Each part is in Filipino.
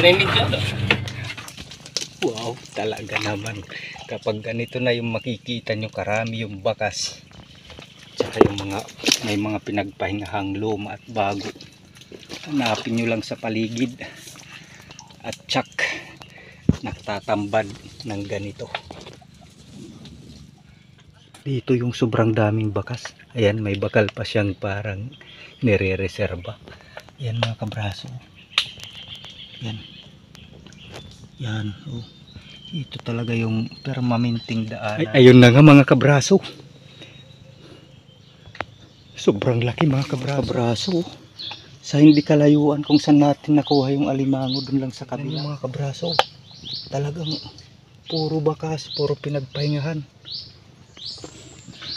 narinig dyan. Wow, talaga naman. Kapag ganito na yung makikita nyo, karami yung bakas. Tsaka yung may mga pinagpahingahang luma at bago. Hanapin nyo lang sa paligid. At tsak, nagtatambad ng ganito. Dito yung sobrang daming bakas. Ayan, may bakal pa siyang parang nire-reserva. Ayan mga kabraso. Yan. Yan. Oh. Ito talaga yung permanenteng daan. Ayun na nga mga kabraso. Sobrang laki mga kabraso. Sa hindi kalayuan kung saan natin nakuha yung alimango, dun lang sa kabila mga kabraso. Talagang puro bakas, puro pinagpahingahan.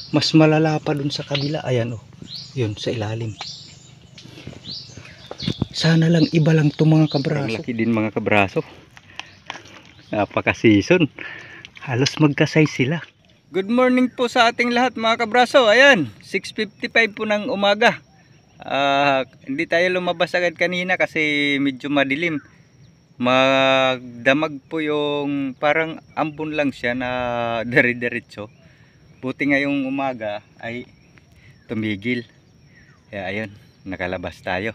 Mas malala pa dun sa kabila. Ayan oh. Yun sa ilalim. Sana lang iba lang to mga kabraso. Ang laki din mga kabraso. Napaka-season. Halos magka-size sila. Good morning po sa ating lahat mga kabraso. Ayan, 6:55 po ng umaga. Hindi tayo lumabas agad kanina kasi medyo madilim. Magdamag po yung parang ambon lang siya na dire-diretso. Buti ngayong umaga ay tumigil. Kaya ayun, nakalabas tayo.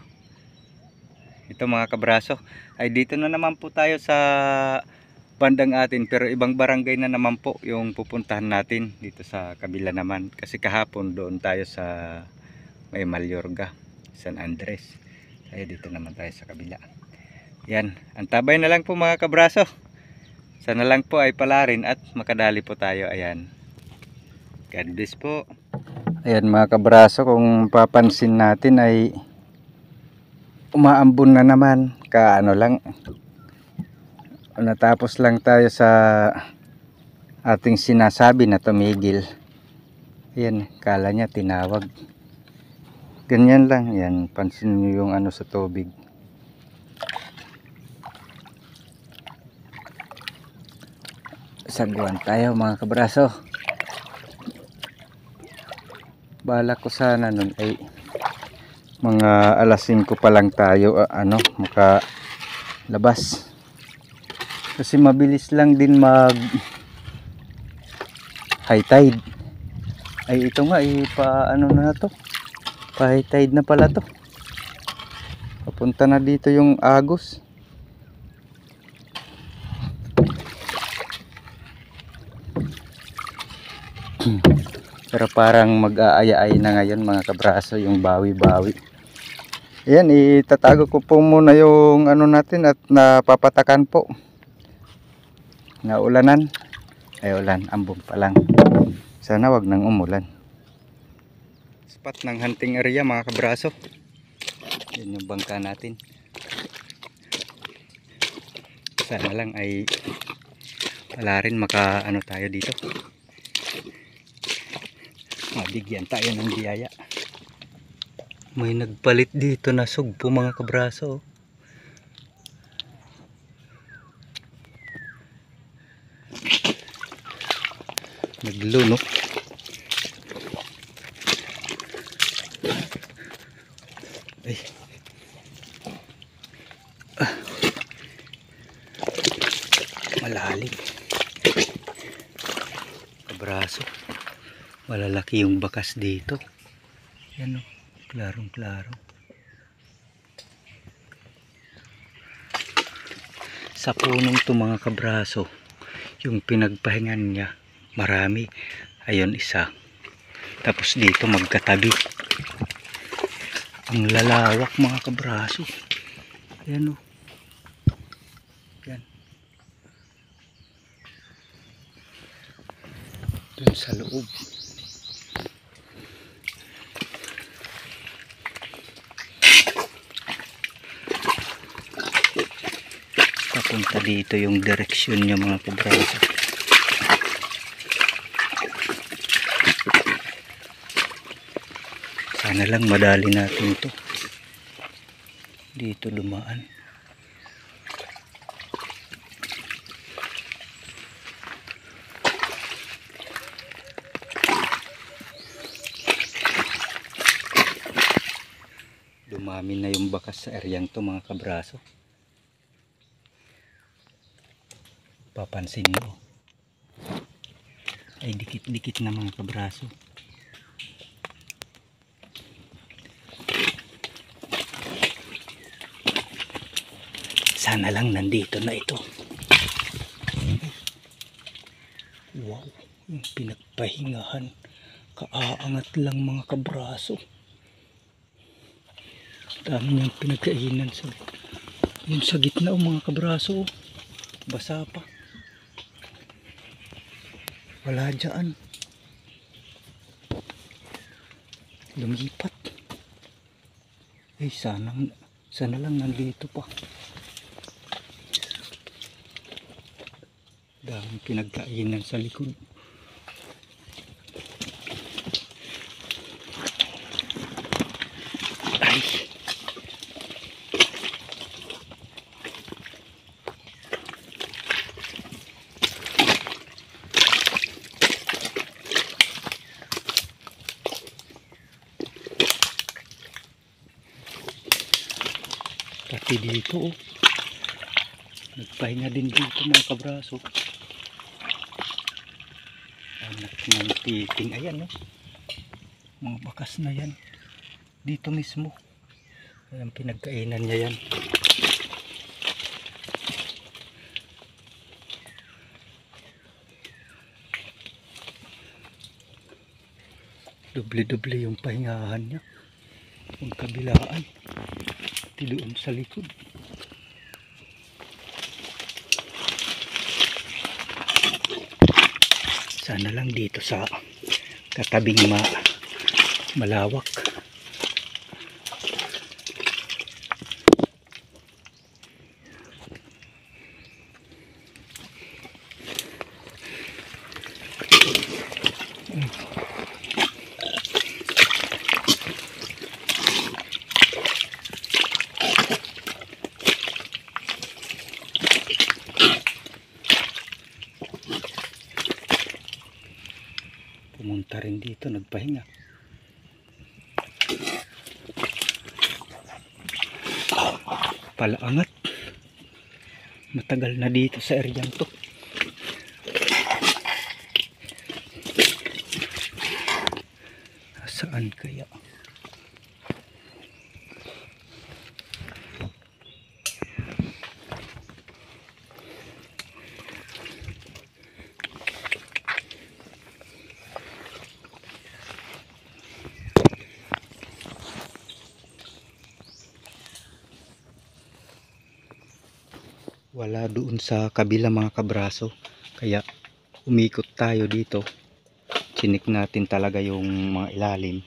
Ito mga kabraso, ay dito na naman po tayo sa bandang atin, pero ibang barangay na naman po yung pupuntahan natin dito sa kabila naman. Kasi kahapon doon tayo sa may Mayorga, San Andres. Kaya dito naman tayo sa kabila. Yan, antabay na lang po mga kabraso. Sana lang po ay palarin at makadali po tayo. Ayan. God bless po. Ayan mga kabraso, kung papansin natin ay umaambon na naman. Kaano lang, natapos lang tayo sa ating sinasabi na tumigil. Ayan, kala niya tinawag. Ganyan lang. Yan, pansin niyo yung ano sa tubig. Sagwan tayo mga kabraso. Balak ko sana nun ay mga alas 5 pa lang tayo makalabas. Kasi mabilis lang din mag high tide. Ay ito nga ano na to. Pa high tide na pala to. Papunta na dito yung Agos. Pero parang mag-aaya-ay na ngayon mga kabraso yung bawi-bawi. Ayan, itatago ko po muna yung ano natin at napapatakan po. Naulanan. Ay ulan, ambon pa lang. Sana wag nang umulan. Spot ng hunting area mga kabraso. Yan yung bangka natin. Sana lang ay wala rin maka-ano tayo dito. Mabigyan tayo ng biyaya. May nagpalit dito na sugpo mga kabraso. Nagluno. Ay. Malalim. Kabraso. Malalaki yung bakas dito. Yan o, klarong klaro. Sa punong to mga kabraso, yung pinagpahingan niya marami. Ayun isa. Tapos dito magkatabi. Ang lalawak mga kabraso. Yan o. Yan. Dun sa loob. Papunta dito yung direksyon niya mga kabraso. Sana lang madali natin to. Dito dumaan. Dumami na yung bakas sa areang to mga kabraso. papansin nyo ay dikit-dikit na mga kabraso. Sana lang nandito na ito. Wow, yung pinagpahingahan, kaaangat lang mga kabraso. Dami niyang pinagkainan sa yung sa gitna mga kabraso, basa pa. Wala dyan, lumipat. Ay sana lang nandito pa. Daming pinagkainan sa likod. Ay. Pati dito oh. Nagpahinga din dito mga kabraso. Anak ng titing, ayan oh. Mga bakas na yan dito mismo. Ayan, pinagkainan niya yan. Doble-doble yung pahingahan niya. Yung kabilaan tidoon sa likod. Sana lang dito sa katabing malawak. Pumunta rin dito, nagpahinga. Palaangat. Matagal na dito sa eryang to. Saan kaya? Wala doon sa kabila mga kabraso, kaya umikot tayo dito. Chinik natin talaga yung mga ilalim.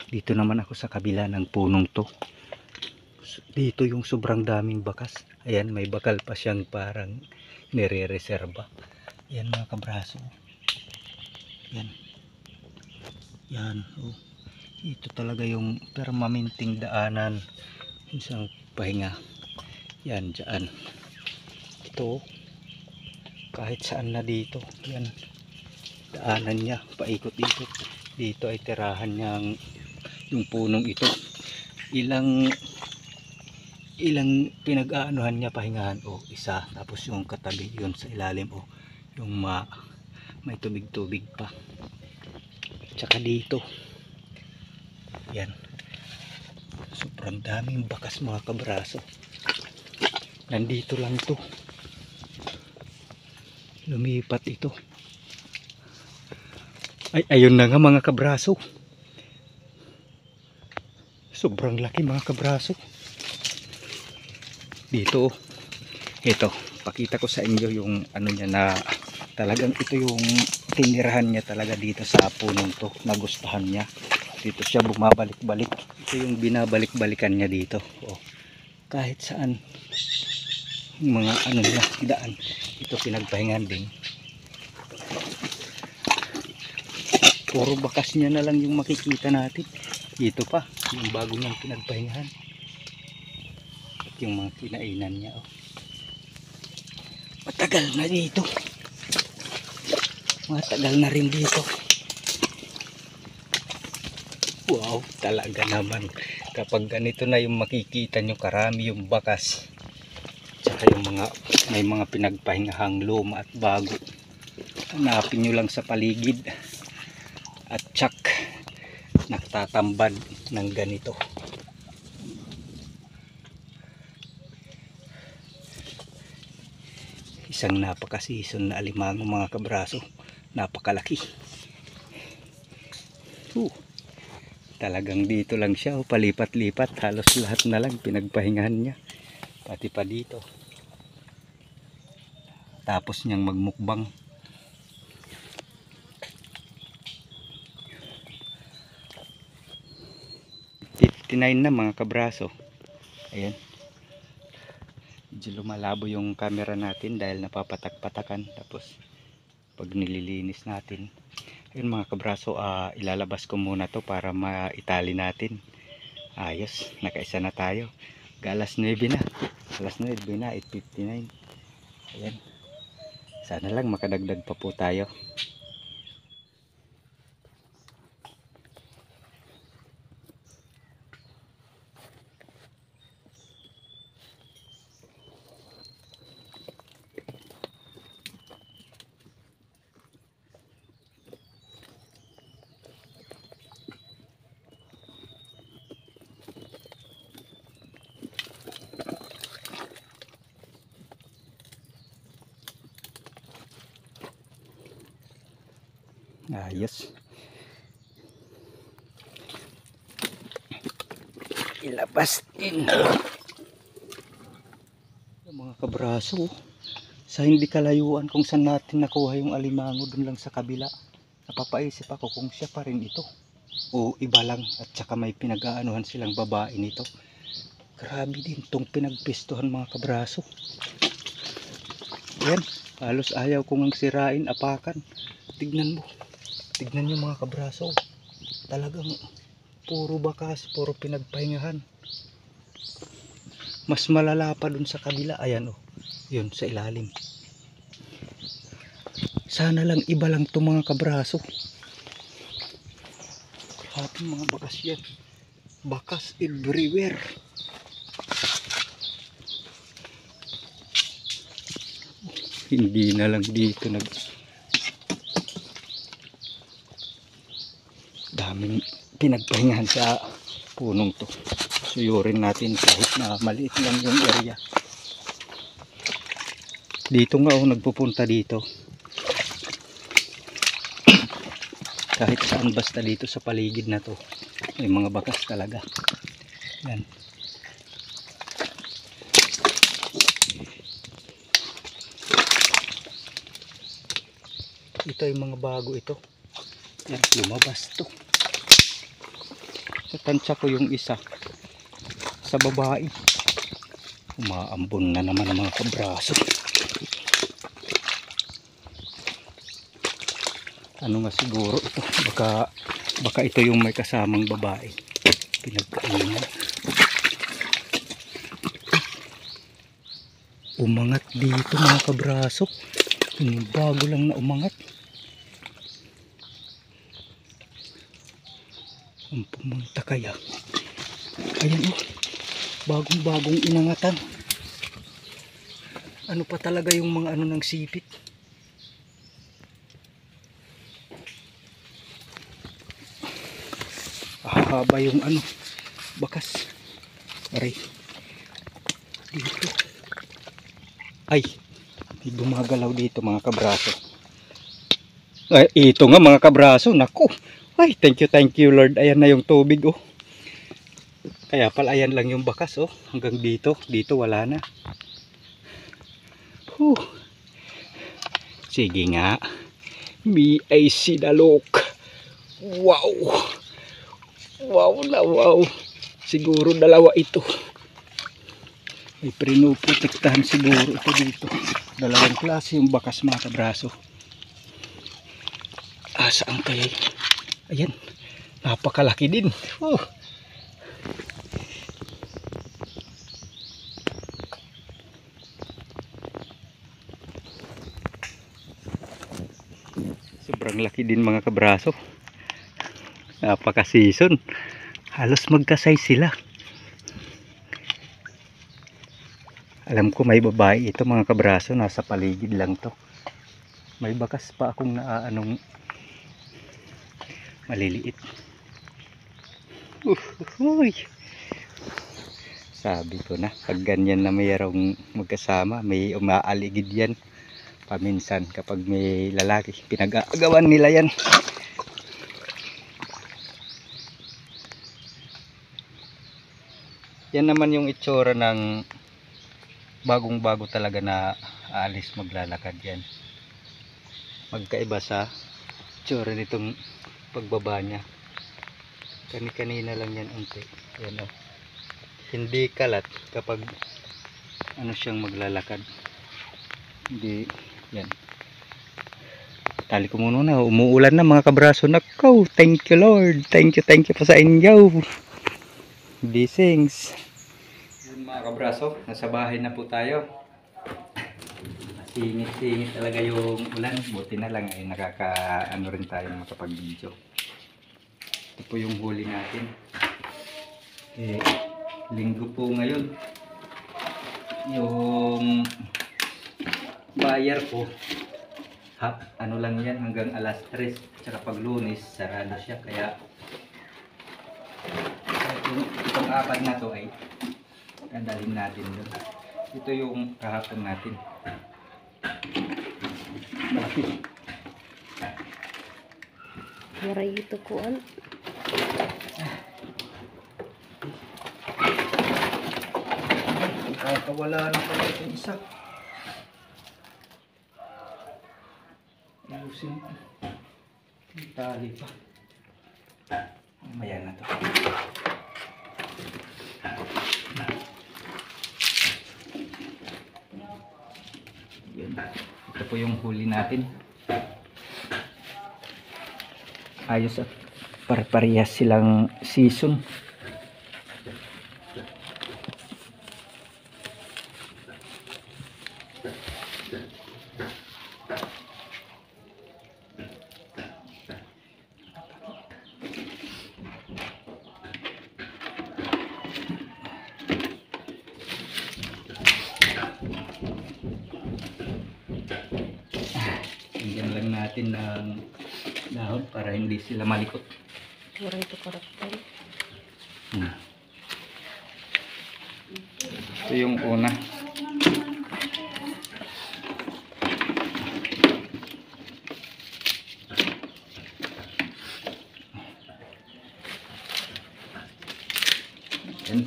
Dito naman ako sa kabila ng punong to. Dito yung sobrang daming bakas. Ayan, may bakal pa siyang parang nire-reserva. Ayan mga kabraso. Yan. Yan. Oh. Ito talaga yung permanenteng daanan. Isang pahinga. Yan, dyan. Ito kahit saan na dito, yan daanan niya, paikot-ikot. Dito ay tirahan niyang yung punong ito. Ilang pinag-aanuhan niya pahingahan o isa, tapos yung katabi yun sa ilalim o yung may tubig-tubig pa. Tsaka dito yan, sobrang daming bakas mga kabraso. Nandito lang to, lumipat ito. Ay, ayun na nga mga kabraso. Sobrang laki mga kabraso. Dito, ito, pakita ko sa inyo yung ano niya na talagang ito yung tinirahan niya talaga dito sa punong to. Nagustuhan niya. Dito siya bumabalik-balik. Ito yung binabalik-balikan niya dito. Oh, kahit saan mga ano niya, daan. Ito pinagpahingan din. Puro bakas niya na lang yung makikita natin. Ito pa, yung bago niyang pinagpahingahan. At yung mga kinainan niya. Oh. Matagal na dito. Matagal na rin dito. Wow, talaga naman. Kapag ganito na yung makikita nyo, karami yung bakas. Tsaka yung may mga pinagpahingahang luma at bago. Hanapin nyo lang sa paligid. At tsak, nagtatambad ng ganito. Isang napaka-season na alimango mga kabraso. Napakalaki. Talagang dito lang siya, palipat-lipat. Halos lahat na lang pinagpahingahan niya. Pati pa dito. Tapos niyang magmukbang. Tinayin na mga kabraso. Ayan. Medyo lumalabo yung camera natin dahil napapatak-patakan. Tapos pag nililinis natin, ayun mga kabraso, ilalabas ko muna to para maitali natin. Ayos, nakaisa na tayo. Alas 9 na. Alas 9 na, 8:59. Ayan. Sana lang makadagdag pa po tayo. Ayos. Ilabas din. Yung mga kabraso, sa hindi kalayuan kung saan natin nakuha yung alimango, dun lang sa kabila. Napapaisip ako kung siya pa rin ito o iba lang, at saka may pinag-aanuhan silang babae nito. Grabe din tong pinagpistuhan mga kabraso. Yan, halos ayaw kong ang sirain, apakan. Tignan mo. Tignan nyo mga kabraso, talagang puro bakas, puro pinagpahingahan. Mas malala pa dun sa kabila. Ayan o, yun sa ilalim. Sana lang iba lang to mga kabraso. Grabe mga bakas yan. Bakas everywhere. Hindi na lang dito daming pinagpahingahan sa punong to. Suyurin natin kahit na maliit lang yung area. Dito nga ako nagpupunta dito. Kahit saan basta dito sa paligid na to, may mga bakas talaga. Yan. Ito yung mga bago ito. Yan, lumabas to. Tansya ko yung isa sa babae. Umaambon na naman ang mga kabraso. Ano nga siguro ito? Baka ito yung may kasamang babae. Pinagkainan. Umangat dito mga kabraso. Yung bago lang na umangat. Ang pumunta kaya. Ayan o. Bagong inangatan. Ano pa talaga yung mga ano ng sipit. Haba yung ano. Bakas. Aray. Dito. Ay. May gumagalaw dito mga kabraso. Ay, ito nga mga kabraso. Naku. Ay, thank you Lord. Ayan na yung tubig oh. Kaya pala ayan lang yung bakas oh. Hanggang dito. Dito wala na. Sige nga. I see the look. Wow. Wow na wow. Siguro dalawa ito. May pinuprotektahan siguro ito dito. Dalawang klase yung bakas mga kabraso. Saan kaya? Ayan. Napakalaki din. Sobrang laki din mga kabraso. Napaka-season. Halos magkasay sila. Alam ko may babae ito mga kabraso, nasa paligid lang to. May bakas pa akong naaanong maliliit. Uy. Sabi ko na, pag ganyan na mayroong magkasama, may umaaligid yan paminsan kapag may lalaki. Pinag-aagawan nila yan. Yan naman yung itsura ng bagong-bago talaga na aalis maglalakad yan. Magkaiba sa itsura nitong pagbaba niya. Kani-kanina lang yan unti. Yan, oh. Hindi kalat kapag ano siyang maglalakad. Hindi yan. Tali ko muna na, umuulan na mga kabraso. Nakaw, thank you Lord. Thank you pa sa inyo. Blessings. Yan mga kabraso, nasa bahay na po tayo. Singit-singit talaga yung ulan. Buti na lang ay nakaka-ano rin tayo makapag-video. Ito po yung huli natin. Linggo po ngayon. Yung buyer ko, ano lang yan hanggang alas 3. Tsaka pag Lunes, sarado siya. Kaya itong apat na to ay dadalhin natin doon. Ito yung kahapon natin. Malaki. Maray ito kuan. Kawala na pala itong isa. Ayusin ko. Tali pa. Mamaya na to. Yan. Ito po yung huli natin. Ayos at parehas silang season. Hinggan lang natin ng dahon para hindi sila malikot. Maray ito karakter. Ito yung una. Yan.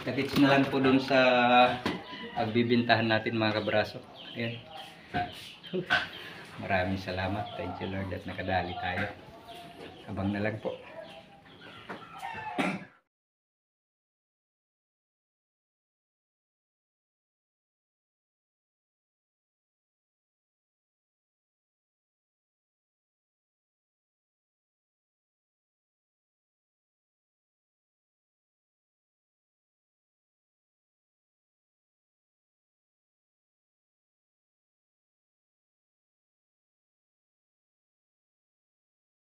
Kakits na lang po dun sa pagbibintahan natin mga kabraso. Ayan. Maraming salamat. Thank you Lord at nakadali tayo. Abang na lang po.